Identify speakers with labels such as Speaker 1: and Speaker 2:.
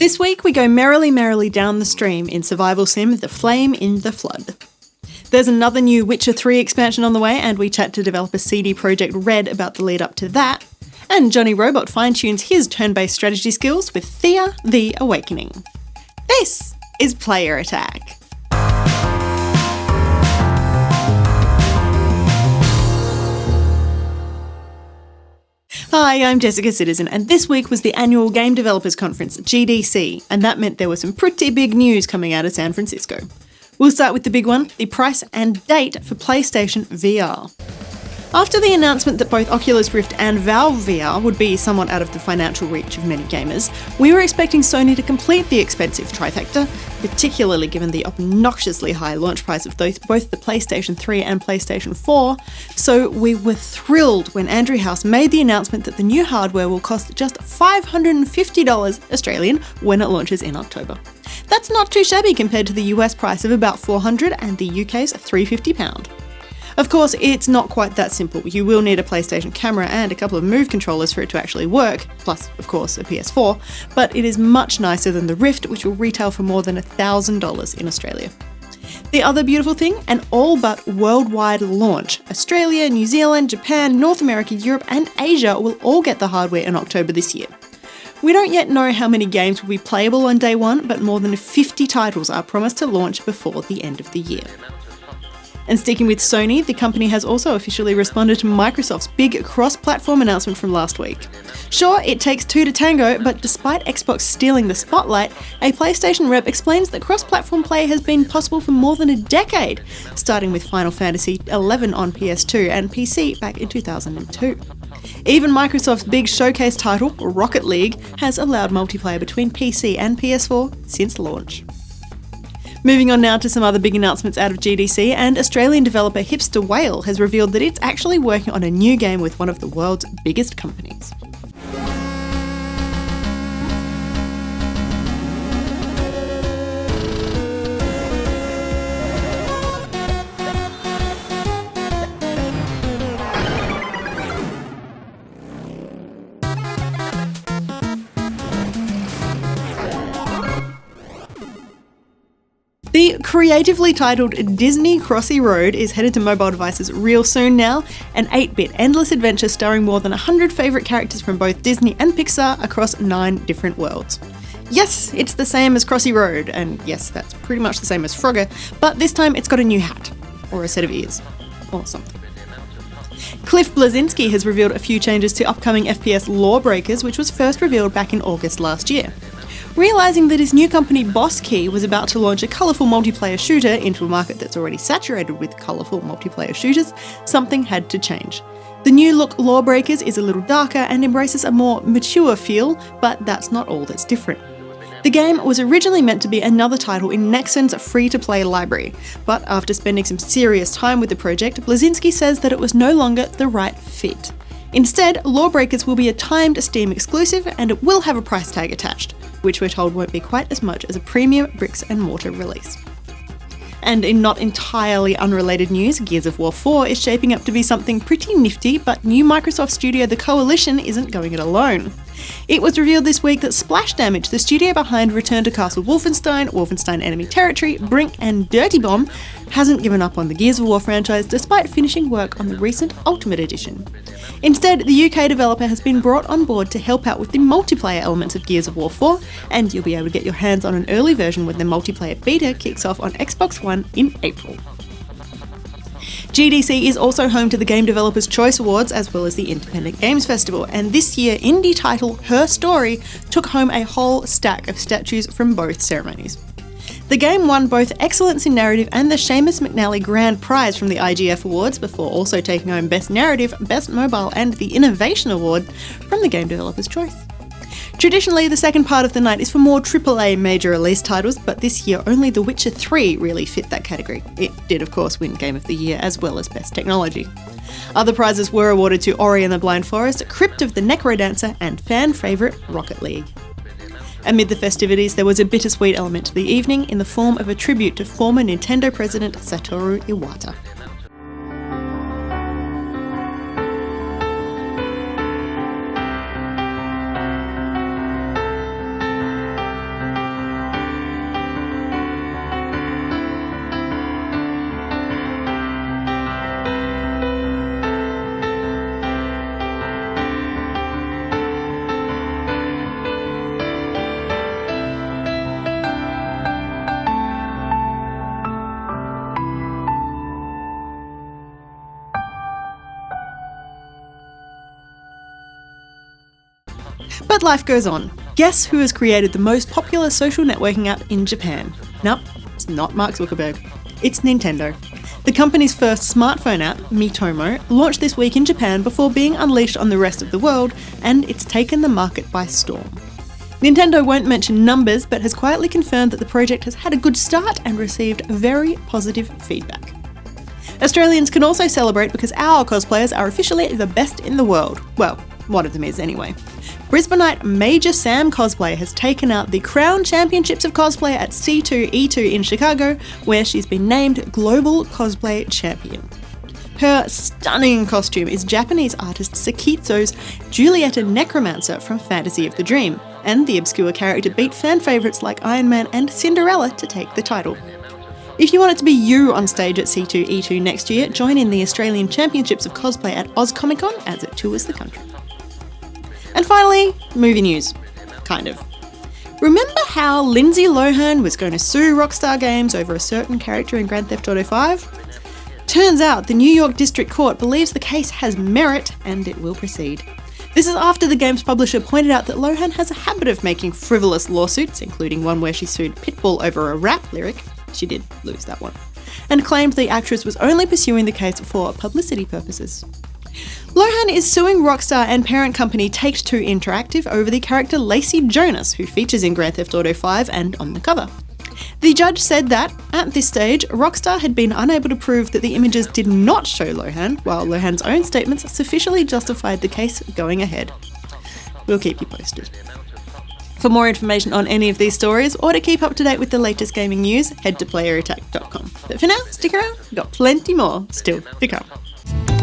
Speaker 1: This week we go merrily down the stream in survival sim The Flame in the Flood. There's another new Witcher 3 expansion on the way, and we chat to developer CD Projekt RED about the lead up to that. And Jonny Robot fine-tunes his turn-based strategy skills with Thea, The Awakening. This is Player Attack. Hi, I'm Jessica Citizen, and this week was the annual Game Developers Conference, GDC, and that meant there was some pretty big news coming out of San Francisco. We'll start with the big one, the price and date for PlayStation VR. After the announcement that both Oculus Rift and Valve VR would be somewhat out of the financial reach of many gamers, we were expecting Sony to complete the expensive trifecta, particularly given the obnoxiously high launch price of both the PlayStation 3 and PlayStation 4, so we were thrilled when Andrew House made the announcement that the new hardware will cost just $550 Australian when it launches in October. That's not too shabby compared to the US price of about $400 and the UK's £350. Of course, it's not quite that simple. You will need a PlayStation camera and a couple of Move controllers for it to actually work, plus, of course, a PS4, but it is much nicer than the Rift, which will retail for more than $1,000 in Australia. The other beautiful thing, an all but worldwide launch. Australia, New Zealand, Japan, North America, Europe, and Asia will all get the hardware in October this year. We don't yet know how many games will be playable on day one, but more than 50 titles are promised to launch before the end of the year. And sticking with Sony, the company has also officially responded to Microsoft's big cross-platform announcement from last week. Sure, it takes two to tango, but despite Xbox stealing the spotlight, a PlayStation rep explains that cross-platform play has been possible for more than a decade, starting with Final Fantasy XI on PS2 and PC back in 2002. Even Microsoft's big showcase title, Rocket League, has allowed multiplayer between PC and PS4 since launch. Moving on now to some other big announcements out of GDC, and Australian developer Hipster Whale has revealed that it's actually working on a new game with one of the world's biggest companies. The creatively titled Disney Crossy Road is headed to mobile devices real soon now, an 8-bit endless adventure starring more than 100 favourite characters from both Disney and Pixar across 9 different worlds. Yes, it's the same as Crossy Road, and yes, that's pretty much the same as Frogger, but this time it's got a new hat, or a set of ears, or something. Cliff Bleszinski has revealed a few changes to upcoming FPS Lawbreakers, which was first revealed back in August last year. Realising that his new company Boss Key was about to launch a colourful multiplayer shooter into a market that's already saturated with colourful multiplayer shooters, something had to change. The new look Lawbreakers is a little darker and embraces a more mature feel, but that's not all that's different. The game was originally meant to be another title in Nexon's free-to-play library, but after spending some serious time with the project, Bleszinski says that it was no longer the right fit. Instead, Lawbreakers will be a timed Steam exclusive, and it will have a price tag attached, which we're told won't be quite as much as a premium bricks and mortar release. And in not entirely unrelated news, Gears of War 4 is shaping up to be something pretty nifty, but new Microsoft studio The Coalition isn't going it alone. It was revealed this week that Splash Damage, the studio behind Return to Castle Wolfenstein, Wolfenstein Enemy Territory, Brink and Dirty Bomb, hasn't given up on the Gears of War franchise despite finishing work on the recent Ultimate Edition. Instead, the UK developer has been brought on board to help out with the multiplayer elements of Gears of War 4, and you'll be able to get your hands on an early version when the multiplayer beta kicks off on Xbox One in April. GDC is also home to the Game Developers Choice Awards as well as the Independent Games Festival, and this year indie title Her Story took home a whole stack of statues from both ceremonies. The game won both Excellence in Narrative and the Seamus McNally Grand Prize from the IGF Awards before also taking home Best Narrative, Best Mobile and the Innovation Award from the Game Developers Choice. Traditionally, the second part of the night is for more AAA major release titles, but this year only The Witcher 3 really fit that category. It did, of course, win Game of the Year as well as Best Technology. Other prizes were awarded to Ori and the Blind Forest, Crypt of the Necrodancer, and fan favourite Rocket League. Amid the festivities, there was a bittersweet element to the evening in the form of a tribute to former Nintendo president Satoru Iwata. life goes on. Guess who has created the most popular social networking app in Japan? Nope, it's not Mark Zuckerberg. It's Nintendo. The company's first smartphone app, Miitomo, launched this week in Japan before being unleashed on the rest of the world, and it's taken the market by storm. Nintendo won't mention numbers, but has quietly confirmed that the project has had a good start and received very positive feedback. Australians can also celebrate because our cosplayers are officially the best in the world. Well, one of them is anyway. Brisbaneite Major Sam Cosplay has taken out the Crown Championships of Cosplay at C2E2 in Chicago, where she's been named Global Cosplay Champion. Her stunning costume is Japanese artist Sakitsu's Julieta Necromancer from Fantasy of the Dream, and the obscure character beat fan favourites like Iron Man and Cinderella to take the title. If you want it to be you on stage at C2E2 next year, join in the Australian Championships of Cosplay at Oz Comic Con as it tours the country. And finally, movie news. Kind of. Remember how Lindsay Lohan was going to sue Rockstar Games over a certain character in Grand Theft Auto 5? Turns out the New York District Court believes the case has merit and it will proceed. This is after the game's publisher pointed out that Lohan has a habit of making frivolous lawsuits, including one where she sued Pitbull over a rap lyric. She did lose that one. And claimed the actress was only pursuing the case for publicity purposes. Lohan is suing Rockstar and parent company Take-Two Interactive over the character Lacey Jonas, who features in Grand Theft Auto 5 and on the cover. The judge said that, at this stage, Rockstar had been unable to prove that the images did not show Lohan, while Lohan's own statements sufficiently justified the case going ahead. We'll keep you posted. For more information on any of these stories, or to keep up to date with the latest gaming news, head to playerattack.com. But for now, stick around, we've got plenty more still to come.